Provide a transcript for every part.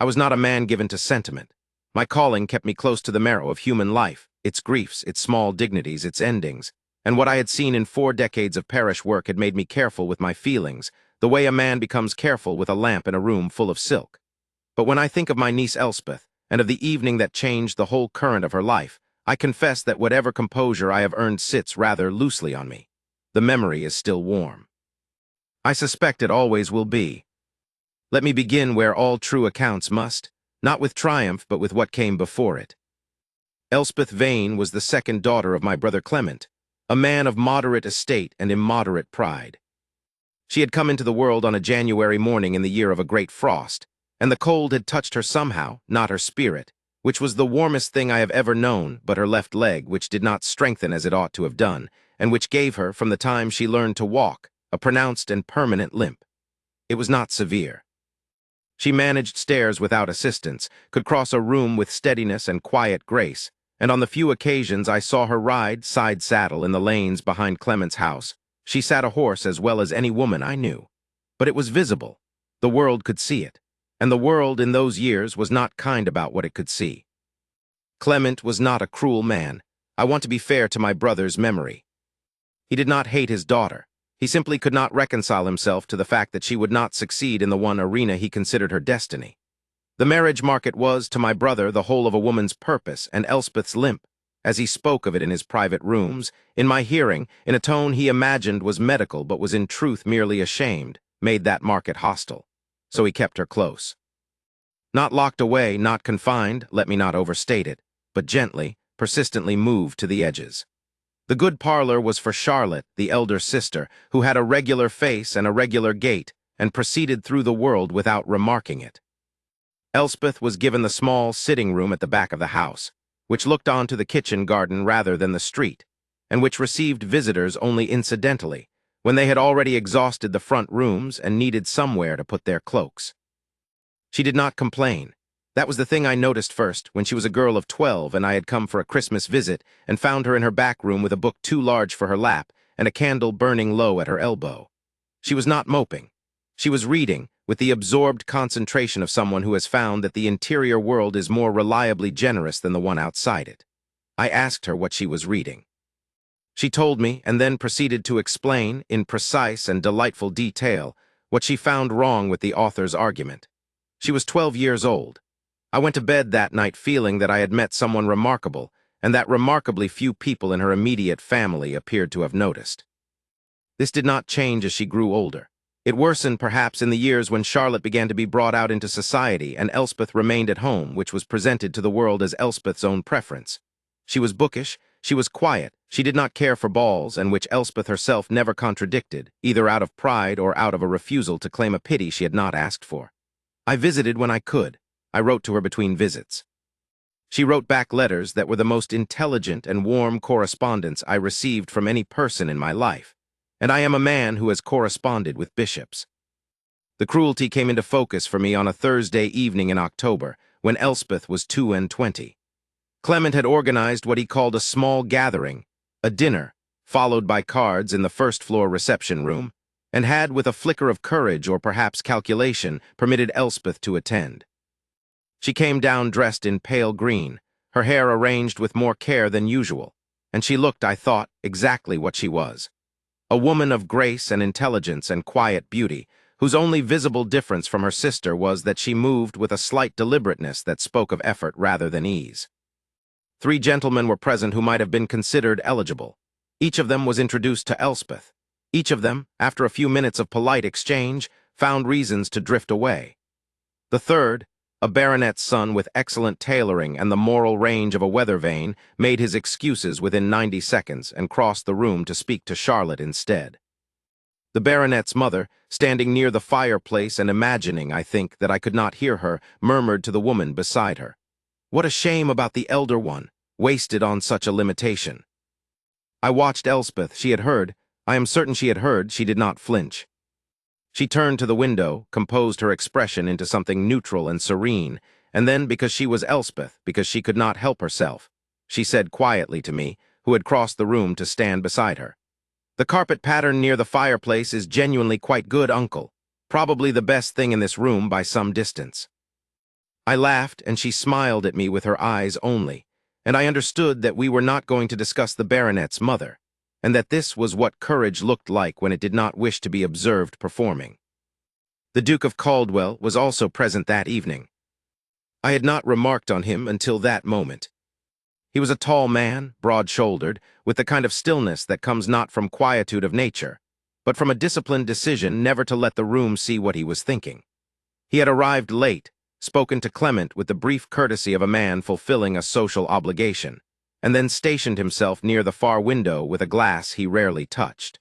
I was not a man given to sentiment. My calling kept me close to the marrow of human life, its griefs, its small dignities, its endings, and what I had seen in 4 decades of parish work had made me careful with my feelings, the way a man becomes careful with a lamp in a room full of silk. But when I think of my niece Elspeth, and of the evening that changed the whole current of her life, I confess that whatever composure I have earned sits rather loosely on me. The memory is still warm. I suspect it always will be. Let me begin where all true accounts must, not with triumph but with what came before it. Elspeth Vane was the second daughter of my brother Clement, a man of moderate estate and immoderate pride. She had come into the world on a January morning in the year of a great frost, and the cold had touched her somehow, not her spirit, which was the warmest thing I have ever known, but her left leg, which did not strengthen as it ought to have done, and which gave her, from the time she learned to walk, a pronounced and permanent limp. It was not severe. She managed stairs without assistance, could cross a room with steadiness and quiet grace, and on the few occasions I saw her ride, side saddle, in the lanes behind Clement's house, she sat a horse as well as any woman I knew. But it was visible. The world could see it. And the world in those years was not kind about what it could see. Clement was not a cruel man. I want to be fair to my brother's memory. He did not hate his daughter. He simply could not reconcile himself to the fact that she would not succeed in the one arena he considered her destiny. The marriage market was, to my brother, the whole of a woman's purpose and Elspeth's limp, as he spoke of it in his private rooms, in my hearing, in a tone he imagined was medical but was in truth merely ashamed, made that market hostile. So he kept her close. Not locked away, not confined, let me not overstate it, but gently, persistently moved to the edges. The good parlor was for Charlotte, the elder sister, who had a regular face and a regular gait, and proceeded through the world without remarking it. Elspeth was given the small sitting room at the back of the house, which looked on to the kitchen garden rather than the street, and which received visitors only incidentally, when they had already exhausted the front rooms and needed somewhere to put their cloaks. She did not complain. That was the thing I noticed first, when she was a girl of 12 and I had come for a Christmas visit and found her in her back room with a book too large for her lap and a candle burning low at her elbow. She was not moping. She was reading, with the absorbed concentration of someone who has found that the interior world is more reliably generous than the one outside it. I asked her what she was reading. She told me, and then proceeded to explain, in precise and delightful detail, what she found wrong with the author's argument. She was 12 years old. I went to bed that night feeling that I had met someone remarkable, and that remarkably few people in her immediate family appeared to have noticed. This did not change as she grew older. It worsened perhaps in the years when Charlotte began to be brought out into society and Elspeth remained at home, which was presented to the world as Elspeth's own preference. She was bookish, she was quiet, she did not care for balls, and which Elspeth herself never contradicted, either out of pride or out of a refusal to claim a pity she had not asked for. I visited when I could. I wrote to her between visits. She wrote back letters that were the most intelligent and warm correspondence I received from any person in my life, and I am a man who has corresponded with bishops. The cruelty came into focus for me on a Thursday evening in October, when Elspeth was 22. Clement had organized what he called a small gathering, a dinner, followed by cards in the first-floor reception room, and had, with a flicker of courage or perhaps calculation, permitted Elspeth to attend. She came down dressed in pale green, her hair arranged with more care than usual, and she looked, I thought, exactly what she was. A woman of grace and intelligence and quiet beauty, whose only visible difference from her sister was that she moved with a slight deliberateness that spoke of effort rather than ease. 3 gentlemen were present who might have been considered eligible. Each of them was introduced to Elspeth. Each of them, after a few minutes of polite exchange, found reasons to drift away. The third, a baronet's son with excellent tailoring and the moral range of a weather vane, made his excuses within 90 seconds and crossed the room to speak to Charlotte instead. The baronet's mother, standing near the fireplace and imagining, I think, that I could not hear her, murmured to the woman beside her, "What a shame about the elder one, wasted on such a limitation." I watched Elspeth. She had heard. I am certain she had heard. She did not flinch. She turned to the window, composed her expression into something neutral and serene, and then, because she was Elspeth, because she could not help herself, she said quietly to me, who had crossed the room to stand beside her, "The carpet pattern near the fireplace is genuinely quite good, uncle. Probably the best thing in this room by some distance." I laughed, and she smiled at me with her eyes only, and I understood that we were not going to discuss the baronet's mother, and that this was what courage looked like when it did not wish to be observed performing. The Duke of Caldwell was also present that evening. I had not remarked on him until that moment. He was a tall man, broad-shouldered, with the kind of stillness that comes not from quietude of nature, but from a disciplined decision never to let the room see what he was thinking. He had arrived late, spoken to Clement with the brief courtesy of a man fulfilling a social obligation, and then stationed himself near the far window with a glass he rarely touched.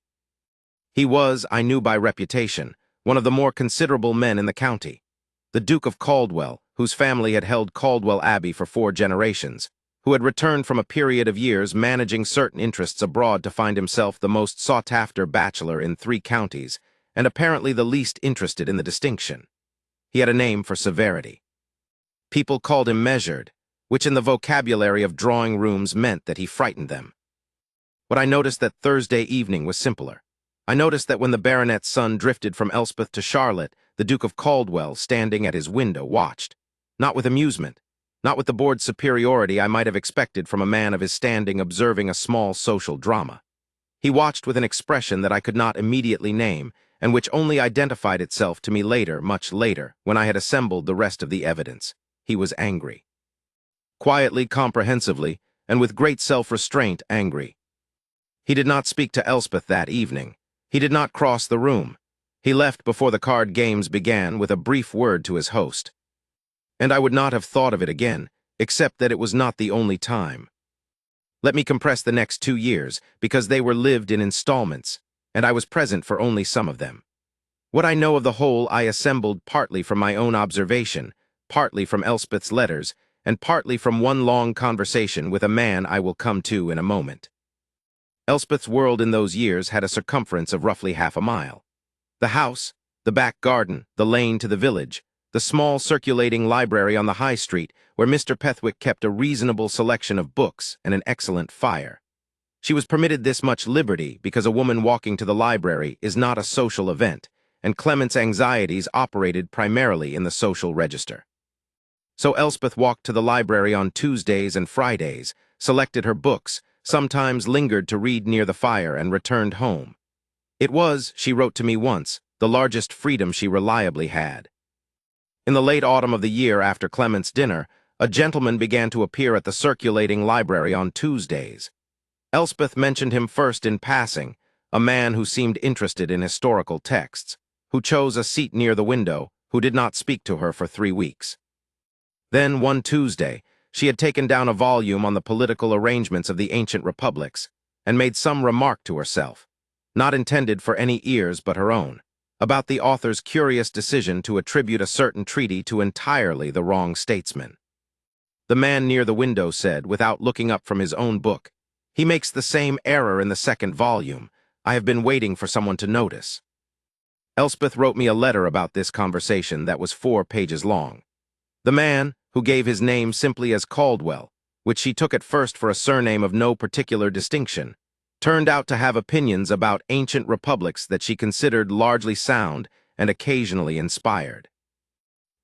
He was, I knew by reputation, one of the more considerable men in the county. The Duke of Caldwell, whose family had held Caldwell Abbey for 4 generations, who had returned from a period of years managing certain interests abroad to find himself the most sought-after bachelor in 3 counties, and apparently the least interested in the distinction. He had a name for severity. People called him measured, which in the vocabulary of drawing rooms meant that he frightened them. But I noticed that Thursday evening was simpler. I noticed that when the baronet's son drifted from Elspeth to Charlotte, the Duke of Caldwell, standing at his window, watched, not with amusement, not with the bored superiority I might have expected from a man of his standing observing a small social drama. He watched with an expression that I could not immediately name, and which only identified itself to me later, much later, when I had assembled the rest of the evidence. He was angry. Quietly, comprehensively, and with great self-restraint, angry. He did not speak to Elspeth that evening. He did not cross the room. He left before the card games began with a brief word to his host. And I would not have thought of it again, except that it was not the only time. Let me compress the next 2 years, because they were lived in installments, and I was present for only some of them. What I know of the whole I assembled partly from my own observation, partly from Elspeth's letters, and partly from one long conversation with a man I will come to in a moment. Elspeth's world in those years had a circumference of roughly half a mile. The house, the back garden, the lane to the village, the small circulating library on the high street where Mr. Pethwick kept a reasonable selection of books and an excellent fire. She was permitted this much liberty because a woman walking to the library is not a social event, and Clement's anxieties operated primarily in the social register. So Elspeth walked to the library on Tuesdays and Fridays, selected her books, sometimes lingered to read near the fire, and returned home. It was, she wrote to me once, the largest freedom she reliably had. In the late autumn of the year after Clement's dinner, a gentleman began to appear at the circulating library on Tuesdays. Elspeth mentioned him first in passing, a man who seemed interested in historical texts, who chose a seat near the window, who did not speak to her for 3 weeks. Then, one Tuesday, she had taken down a volume on the political arrangements of the ancient republics, and made some remark to herself, not intended for any ears but her own, about the author's curious decision to attribute a certain treaty to entirely the wrong statesman. The man near the window said, without looking up from his own book, "He makes the same error in the 2nd volume. I have been waiting for someone to notice." Elspeth wrote me a letter about this conversation that was 4 pages long. The man, who gave his name simply as Caldwell, which she took at first for a surname of no particular distinction, turned out to have opinions about ancient republics that she considered largely sound and occasionally inspired.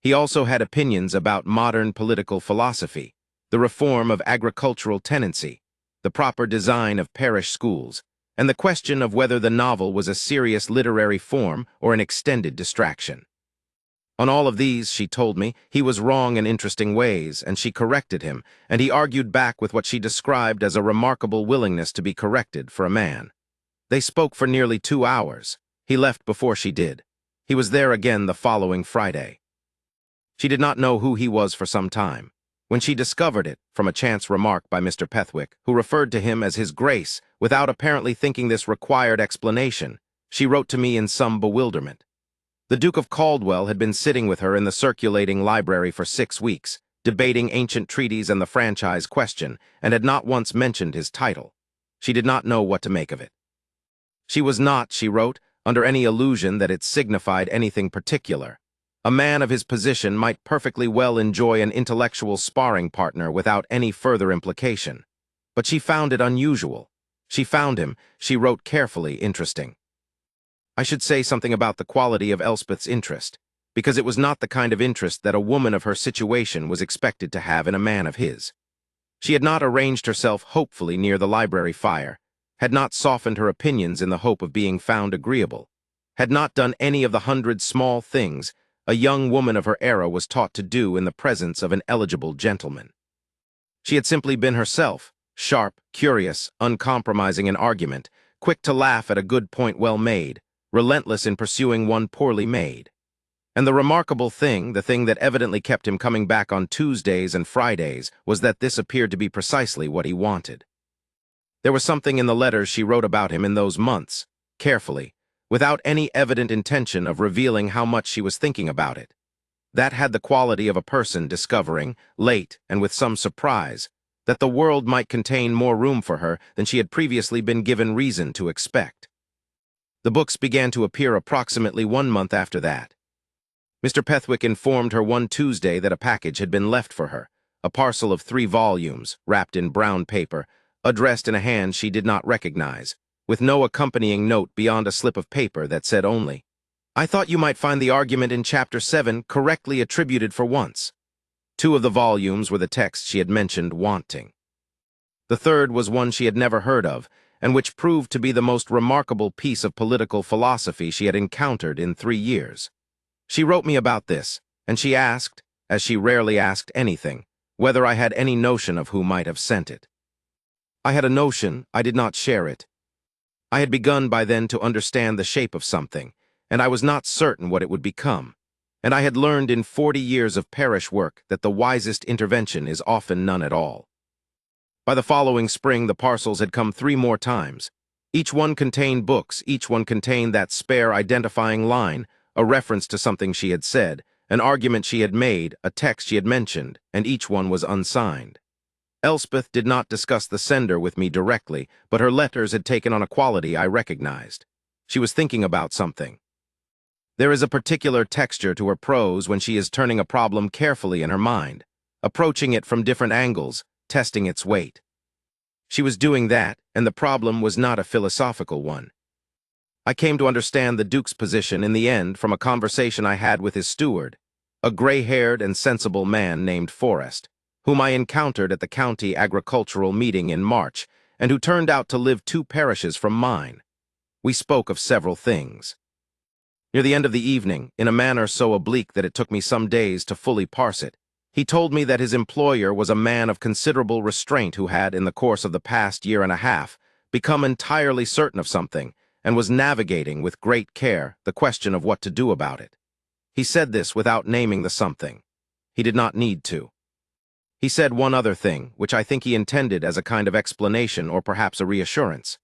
He also had opinions about modern political philosophy, the reform of agricultural tenancy, the proper design of parish schools, and the question of whether the novel was a serious literary form or an extended distraction. On all of these, she told me, he was wrong in interesting ways, and she corrected him, and he argued back with what she described as a remarkable willingness to be corrected for a man. They spoke for nearly 2 hours. He left before she did. He was there again the following Friday. She did not know who he was for some time. When she discovered it, from a chance remark by Mr. Pethwick, who referred to him as His Grace, without apparently thinking this required explanation, she wrote to me in some bewilderment. The Duke of Caldwell had been sitting with her in the circulating library for 6 weeks, debating ancient treaties and the franchise question, and had not once mentioned his title. She did not know what to make of it. She was not, she wrote, under any illusion that it signified anything particular. A man of his position might perfectly well enjoy an intellectual sparring partner without any further implication. But she found it unusual. She found him, she wrote carefully, interesting. I should say something about the quality of Elspeth's interest. because it was not the kind of interest that a woman of her situation was expected to have in a man of his. She had not arranged herself hopefully near the library fire, had not softened her opinions in the hope of being found agreeable, had not done any of the 100 small things a young woman of her era was taught to do in the presence of an eligible gentleman. She had simply been herself, sharp, curious, uncompromising in argument, quick to laugh at a good point well made, relentless in pursuing one poorly made. And the remarkable thing, the thing that evidently kept him coming back on Tuesdays and Fridays, was that this appeared to be precisely what he wanted. There was something in the letters she wrote about him in those months, carefully, without any evident intention of revealing how much she was thinking about it. That had the quality of a person discovering, late and with some surprise, that the world might contain more room for her than she had previously been given reason to expect. The books began to appear approximately 1 month after that. Mr. Pethwick informed her one Tuesday that a package had been left for her, a parcel of 3 volumes, wrapped in brown paper, addressed in a hand she did not recognize, with no accompanying note beyond a slip of paper that said only, "I thought you might find the argument in Chapter 7 correctly attributed for once." 2 of the volumes were the texts she had mentioned wanting. The third was one she had never heard of, and which proved to be the most remarkable piece of political philosophy she had encountered in 3 years. She wrote me about this, and she asked, as she rarely asked anything, whether I had any notion of who might have sent it. I had a notion, I did not share it. I had begun by then to understand the shape of something, and I was not certain what it would become, and I had learned in 40 years of parish work that the wisest intervention is often none at all. By the following spring the parcels had come 3 more times. Each one contained books, each one contained that spare identifying line, a reference to something she had said, an argument she had made, a text she had mentioned, and each one was unsigned. Elspeth did not discuss the sender with me directly, but her letters had taken on a quality I recognized. She was thinking about something. There is a particular texture to her prose when she is turning a problem carefully in her mind, approaching it from different angles, testing its weight. She was doing that, and the problem was not a philosophical one. I came to understand the Duke's position in the end from a conversation I had with his steward, a gray-haired and sensible man named Forrest, whom I encountered at the county agricultural meeting in March, and who turned out to live 2 parishes from mine. We spoke of several things. Near the end of the evening, in a manner so oblique that it took me some days to fully parse it, he told me that his employer was a man of considerable restraint who had, in the course of the past 1.5 years, become entirely certain of something, and was navigating with great care the question of what to do about it. He said this without naming the something. He did not need to. He said one other thing, which I think he intended as a kind of explanation or perhaps a reassurance,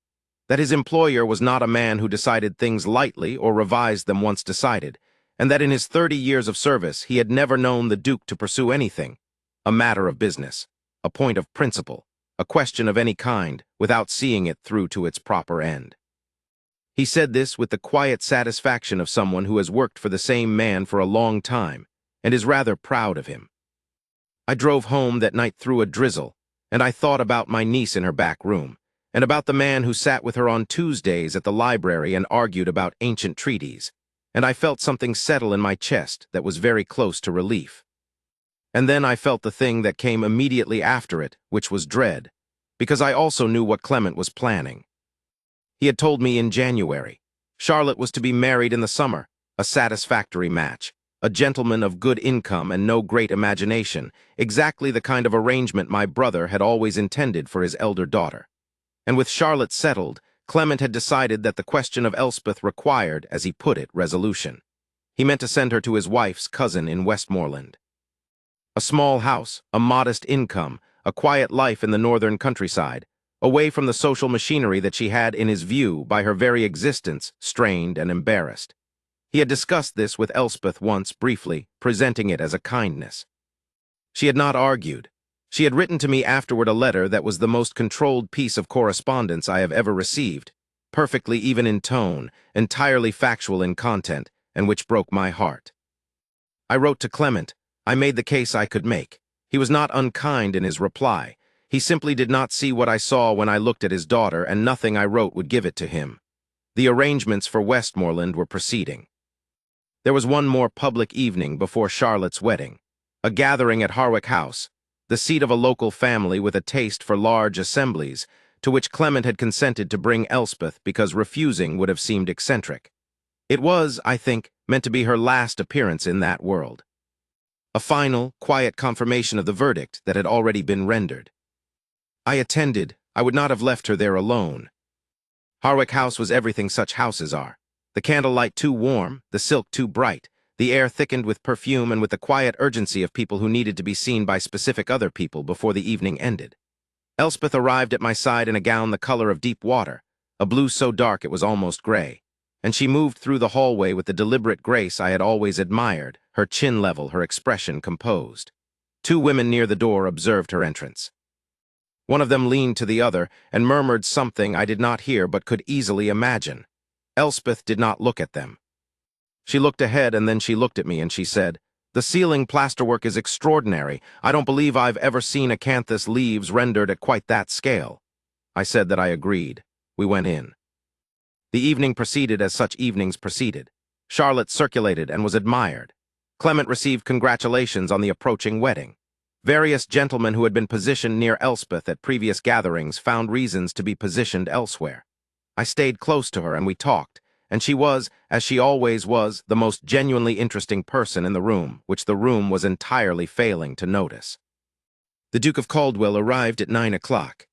that his employer was not a man who decided things lightly or revised them once decided, and that in his 30 years of service he had never known the Duke to pursue anything, a matter of business, a point of principle, a question of any kind, without seeing it through to its proper end. He said this with the quiet satisfaction of someone who has worked for the same man for a long time, and is rather proud of him. I drove home that night through a drizzle, and I thought about my niece in her back room, and about the man who sat with her on Tuesdays at the library and argued about ancient treaties, and I felt something settle in my chest that was very close to relief. And then I felt the thing that came immediately after it, which was dread, because I also knew what Clement was planning. He had told me in January. Charlotte was to be married in the summer, a satisfactory match, a gentleman of good income and no great imagination, exactly the kind of arrangement my brother had always intended for his elder daughter. And with Charlotte settled, Clement had decided that the question of Elspeth required, as he put it, resolution. He meant to send her to his wife's cousin in Westmoreland. A small house, a modest income, a quiet life in the northern countryside, away from the social machinery that she had in his view by her very existence, strained and embarrassed. He had discussed this with Elspeth once briefly, presenting it as a kindness. She had not argued. She had written to me afterward a letter that was the most controlled piece of correspondence I have ever received, perfectly even in tone, entirely factual in content, and which broke my heart. I wrote to Clement. I made the case I could make. He was not unkind in his reply. He simply did not see what I saw when I looked at his daughter, and nothing I wrote would give it to him. The arrangements for Westmoreland were proceeding. There was one more public evening before Charlotte's wedding, a gathering at Harwick House, the seat of a local family with a taste for large assemblies, to which Clement had consented to bring Elspeth because refusing would have seemed eccentric. It was, I think, meant to be her last appearance in that world. A final, quiet confirmation of the verdict that had already been rendered. I attended. I would not have left her there alone. Harwick House was everything such houses are. The candlelight too warm, the silk too bright, the air thickened with perfume and with the quiet urgency of people who needed to be seen by specific other people before the evening ended. Elspeth arrived at my side in a gown the color of deep water, a blue so dark it was almost gray, and she moved through the hallway with the deliberate grace I had always admired, her chin level, her expression composed. Two women near the door observed her entrance. One of them leaned to the other and murmured something I did not hear but could easily imagine. Elspeth did not look at them. She looked ahead and then she looked at me and she said, "The ceiling plasterwork is extraordinary. I don't believe I've ever seen acanthus leaves rendered at quite that scale." I said that I agreed. We went in. The evening proceeded as such evenings proceeded. Charlotte circulated and was admired. Clement received congratulations on the approaching wedding. Various gentlemen who had been positioned near Elspeth at previous gatherings found reasons to be positioned elsewhere. I stayed close to her and we talked, and she was, as she always was, the most genuinely interesting person in the room, which the room was entirely failing to notice. The Duke of Caldwell arrived at 9 o'clock.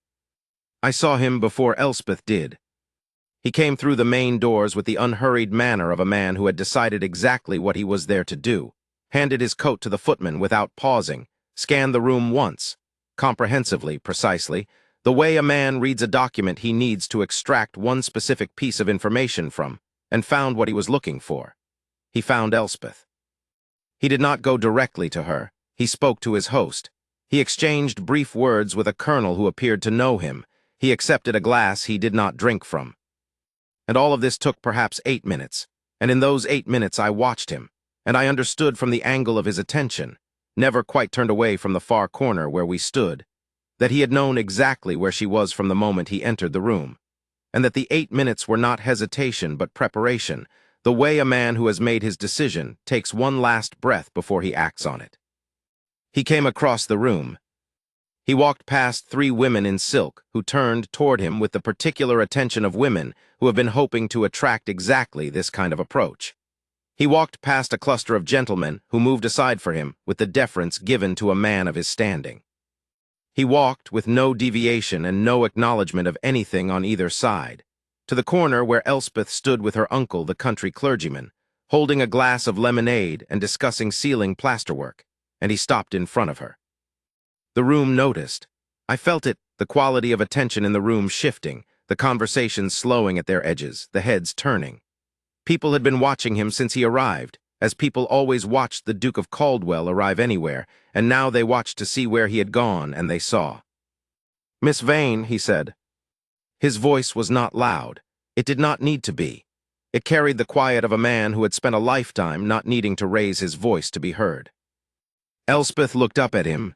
I saw him before Elspeth did. He came through the main doors with the unhurried manner of a man who had decided exactly what he was there to do, handed his coat to the footman without pausing, scanned the room once, comprehensively, precisely, the way a man reads a document he needs to extract one specific piece of information from, and found what he was looking for. He found Elspeth. He did not go directly to her. He spoke to his host. He exchanged brief words with a colonel who appeared to know him. He accepted a glass he did not drink from. And all of this took perhaps 8 minutes, and in those 8 minutes I watched him, and I understood from the angle of his attention, never quite turned away from the far corner where we stood, that he had known exactly where she was from the moment he entered the room, and that the 8 minutes were not hesitation but preparation, the way a man who has made his decision takes one last breath before he acts on it. He came across the room. He walked past 3 women in silk who turned toward him with the particular attention of women who have been hoping to attract exactly this kind of approach. He walked past a cluster of gentlemen who moved aside for him with the deference given to a man of his standing. He walked with no deviation and no acknowledgement of anything on either side, to the corner where Elspeth stood with her uncle, the country clergyman, holding a glass of lemonade and discussing ceiling plasterwork, and he stopped in front of her. The room noticed. I felt it, the quality of attention in the room shifting, the conversations slowing at their edges, the heads turning. People had been watching him since he arrived, as people always watched the Duke of Caldwell arrive anywhere, and now they watched to see where he had gone, and they saw. "Miss Vane," he said. His voice was not loud. It did not need to be. It carried the quiet of a man who had spent a lifetime not needing to raise his voice to be heard. Elspeth looked up at him.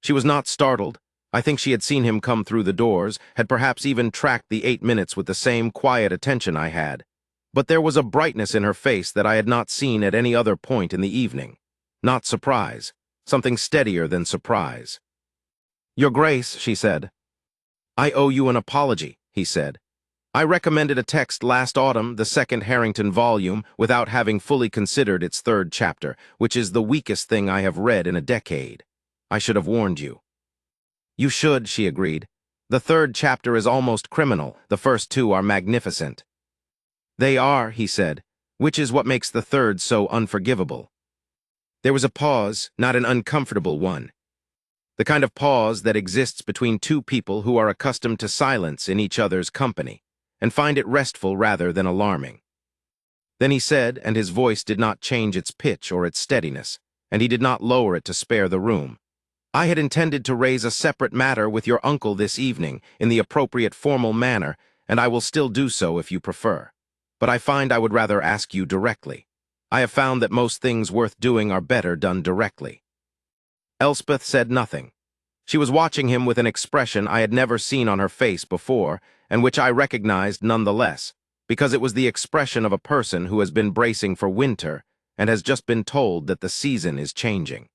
She was not startled. I think she had seen him come through the doors, had perhaps even tracked the 8 minutes with the same quiet attention I had. But there was a brightness in her face that I had not seen at any other point in the evening. Not surprise. Something steadier than surprise. "Your Grace," she said. "I owe you an apology," he said. "I recommended a text last autumn, the 2nd Harrington volume, without having fully considered its 3rd chapter, which is the weakest thing I have read in a decade. I should have warned you." "You should," she agreed. "The 3rd chapter is almost criminal. The first 2 are magnificent." "They are," he said, "which is what makes the 3rd so unforgivable." There was a pause, not an uncomfortable one. The kind of pause that exists between 2 people who are accustomed to silence in each other's company, and find it restful rather than alarming. Then he said, and his voice did not change its pitch or its steadiness, and he did not lower it to spare the room. "I had intended to raise a separate matter with your uncle this evening, in the appropriate formal manner, and I will still do so if you prefer. But I find I would rather ask you directly. I have found that most things worth doing are better done directly." Elspeth said nothing. She was watching him with an expression I had never seen on her face before, and which I recognized nonetheless, because it was the expression of a person who has been bracing for winter and has just been told that the season is changing.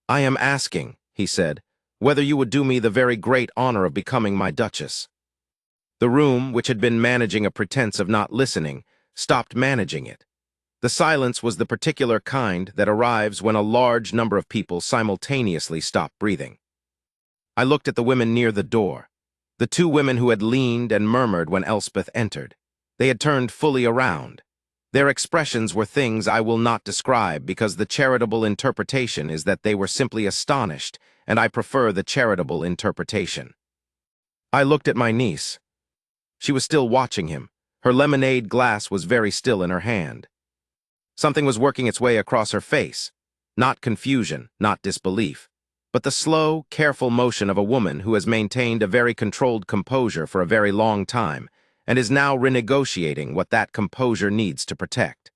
I am asking, he said, whether you would do me the very great honor of becoming my Duchess. The room, which had been managing a pretense of not listening, stopped managing it. The silence was the particular kind that arrives when a large number of people simultaneously stop breathing. I looked at the women near the door, the two women who had leaned and murmured when Elspeth entered. They had turned fully around. Their expressions were things I will not describe because the charitable interpretation is that they were simply astonished, and I prefer the charitable interpretation. I looked at my niece. She was still watching him. Her lemonade glass was very still in her hand. Something was working its way across her face. Not confusion, not disbelief, but the slow, careful motion of a woman who has maintained a very controlled composure for a very long time and is now renegotiating what that composure needs to protect.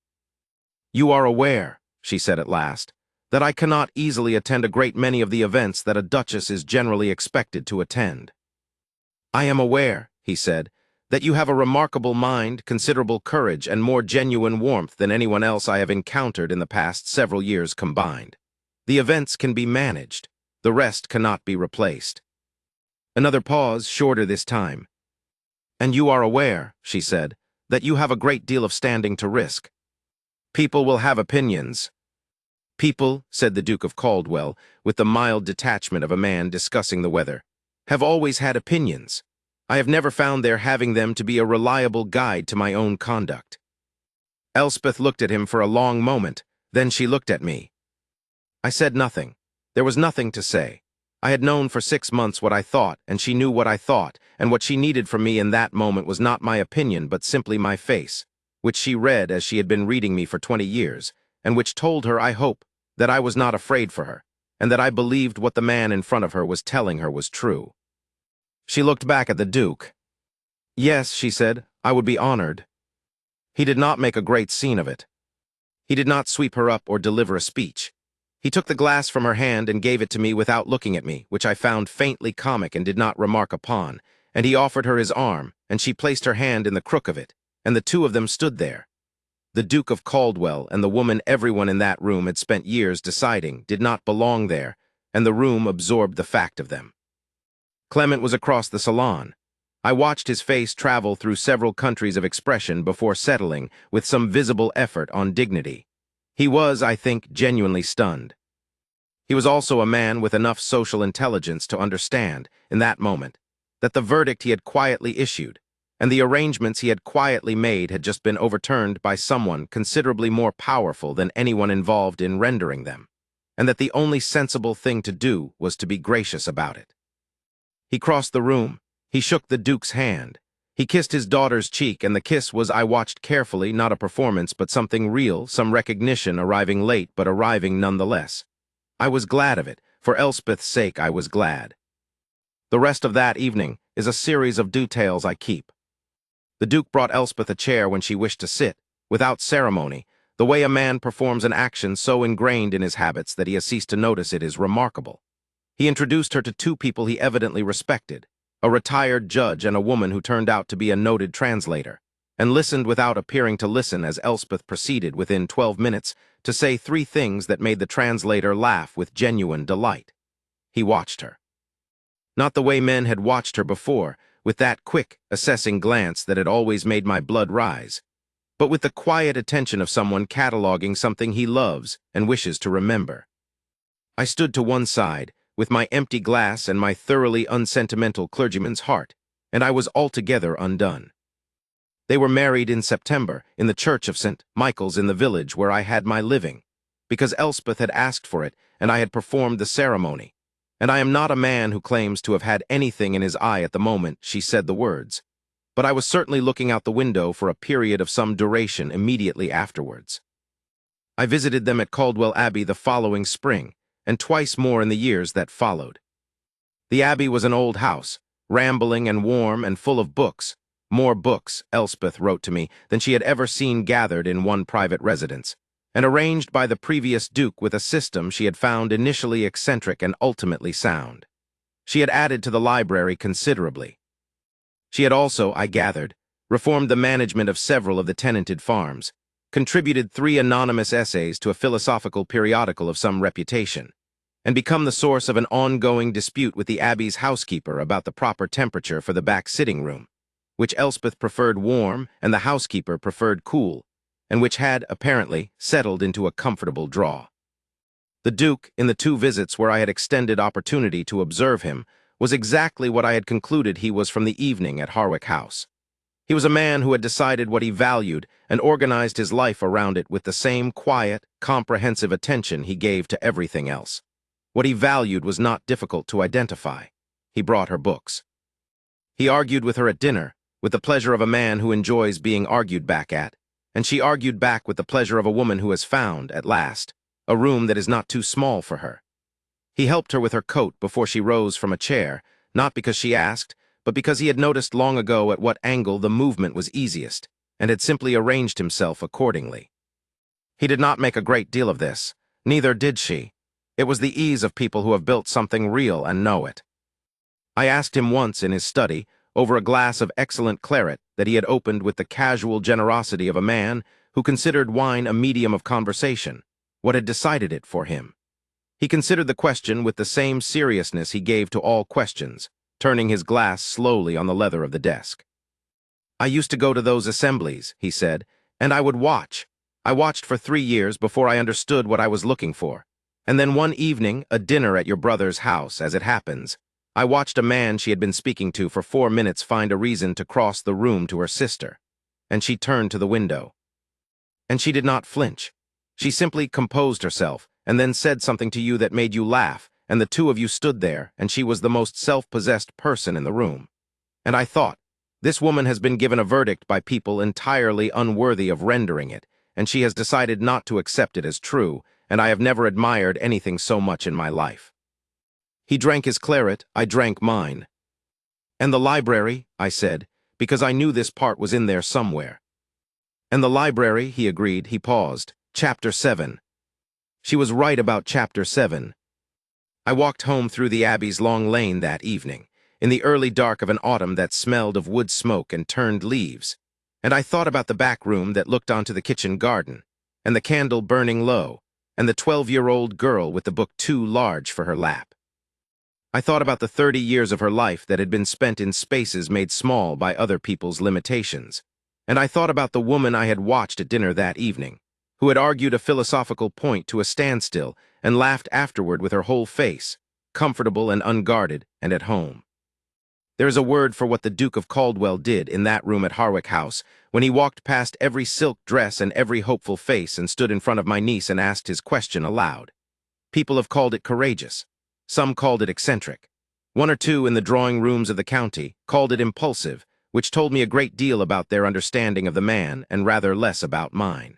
"You are aware," she said at last, "that I cannot easily attend a great many of the events that a duchess is generally expected to attend." "I am aware," he said, "that you have a remarkable mind, considerable courage, and more genuine warmth than anyone else I have encountered in the past several years combined. The events can be managed. The rest cannot be replaced." Another pause, shorter this time. "And you are aware," she said, "that you have a great deal of standing to risk. People will have opinions." "People," said the Duke of Caldwell, with the mild detachment of a man discussing the weather, "have always had opinions. I have never found their having them to be a reliable guide to my own conduct." Elspeth looked at him for a long moment, then she looked at me. I said nothing. There was nothing to say. I had known for 6 months what I thought, and she knew what I thought, and what she needed from me in that moment was not my opinion but simply my face, which she read as she had been reading me for 20 years, and which told her, I hope, that I was not afraid for her, and that I believed what the man in front of her was telling her was true. She looked back at the Duke. "Yes," she said, "I would be honored." He did not make a great scene of it. He did not sweep her up or deliver a speech. He took the glass from her hand and gave it to me without looking at me, which I found faintly comic and did not remark upon, and he offered her his arm, and she placed her hand in the crook of it, and the two of them stood there. The Duke of Caldwell and the woman everyone in that room had spent years deciding did not belong there, and the room absorbed the fact of them. Clement was across the salon. I watched his face travel through several countries of expression before settling, with some visible effort, on dignity. He was, I think, genuinely stunned. He was also a man with enough social intelligence to understand, in that moment, that the verdict he had quietly issued, and the arrangements he had quietly made had just been overturned by someone considerably more powerful than anyone involved in rendering them, and that the only sensible thing to do was to be gracious about it. He crossed the room. He shook the Duke's hand. He kissed his daughter's cheek, and the kiss was, I watched carefully, not a performance, but something real, some recognition arriving late, but arriving nonetheless. I was glad of it. For Elspeth's sake, I was glad. The rest of that evening is a series of details I keep. The Duke brought Elspeth a chair when she wished to sit, without ceremony. The way a man performs an action so ingrained in his habits that he has ceased to notice it is remarkable. He introduced her to two people he evidently respected, a retired judge and a woman who turned out to be a noted translator, and listened without appearing to listen as Elspeth proceeded within 12 minutes to say 3 things that made the translator laugh with genuine delight. He watched her. Not the way men had watched her before, with that quick, assessing glance that had always made my blood rise, but with the quiet attention of someone cataloging something he loves and wishes to remember. I stood to one side, with my empty glass and my thoroughly unsentimental clergyman's heart, and I was altogether undone. They were married in September, in the church of St. Michael's in the village where I had my living, because Elspeth had asked for it, and I had performed the ceremony. And I am not a man who claims to have had anything in his eye at the moment she said the words, but I was certainly looking out the window for a period of some duration immediately afterwards. I visited them at Caldwell Abbey the following spring, and twice more in the years that followed. The Abbey was an old house, rambling and warm and full of books, more books, Elspeth wrote to me, than she had ever seen gathered in one private residence, and arranged by the previous Duke with a system she had found initially eccentric and ultimately sound. She had added to the library considerably. She had also, I gathered, reformed the management of several of the tenanted farms, contributed 3 anonymous essays to a philosophical periodical of some reputation, and become the source of an ongoing dispute with the Abbey's housekeeper about the proper temperature for the back sitting room, which Elspeth preferred warm and the housekeeper preferred cool, and which had, apparently, settled into a comfortable draw. The Duke, in the 2 visits where I had extended opportunity to observe him, was exactly what I had concluded he was from the evening at Harwick House. He was a man who had decided what he valued and organized his life around it with the same quiet, comprehensive attention he gave to everything else. What he valued was not difficult to identify. He brought her books. He argued with her at dinner, with the pleasure of a man who enjoys being argued back at, and she argued back with the pleasure of a woman who has found, at last, a room that is not too small for her. He helped her with her coat before she rose from a chair, not because she asked, but because he had noticed long ago at what angle the movement was easiest, and had simply arranged himself accordingly. He did not make a great deal of this, neither did she. It was the ease of people who have built something real and know it. I asked him once in his study, over a glass of excellent claret that he had opened with the casual generosity of a man who considered wine a medium of conversation, what had decided it for him. He considered the question with the same seriousness he gave to all questions, turning his glass slowly on the leather of the desk. "I used to go to those assemblies," he said, "and I would watch. I watched for 3 years before I understood what I was looking for. And then one evening, a dinner at your brother's house, as it happens, I watched a man she had been speaking to for 4 minutes find a reason to cross the room to her sister, and she turned to the window. And she did not flinch. She simply composed herself, and then said something to you that made you laugh, and the 2 of you stood there, and she was the most self-possessed person in the room. And I thought, this woman has been given a verdict by people entirely unworthy of rendering it, and she has decided not to accept it as true, and I have never admired anything so much in my life." He drank his claret, I drank mine. "And the library," I said, because I knew this part was in there somewhere. "And the library," he agreed. He paused. "Chapter 7. She was right about Chapter 7. I walked home through the Abbey's long lane that evening, in the early dark of an autumn that smelled of wood smoke and turned leaves, and I thought about the back room that looked onto the kitchen garden, and the candle burning low, and the 12-year-old girl with the book too large for her lap. I thought about the 30 years of her life that had been spent in spaces made small by other people's limitations, and I thought about the woman I had watched at dinner that evening, who had argued a philosophical point to a standstill and laughed afterward with her whole face, comfortable and unguarded and at home. There is a word for what the Duke of Caldwell did in that room at Harwick House when he walked past every silk dress and every hopeful face and stood in front of my niece and asked his question aloud. People have called it courageous. Some called it eccentric. 1 or 2 in the drawing rooms of the county called it impulsive, which told me a great deal about their understanding of the man and rather less about mine.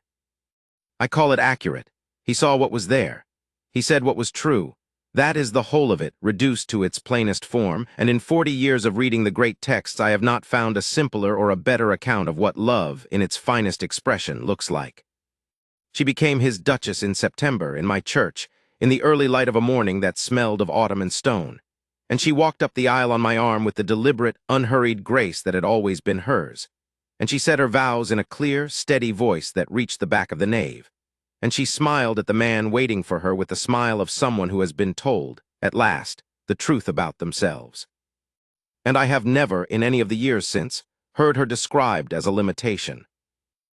I call it accurate. He saw what was there. He said what was true. That is the whole of it, reduced to its plainest form, and in 40 years of reading the great texts I have not found a simpler or a better account of what love, in its finest expression, looks like. She became his Duchess in September, in my church, in the early light of a morning that smelled of autumn and stone, and she walked up the aisle on my arm with the deliberate, unhurried grace that had always been hers, and she said her vows in a clear, steady voice that reached the back of the nave, and she smiled at the man waiting for her with the smile of someone who has been told, at last, the truth about themselves. And I have never, in any of the years since, heard her described as a limitation.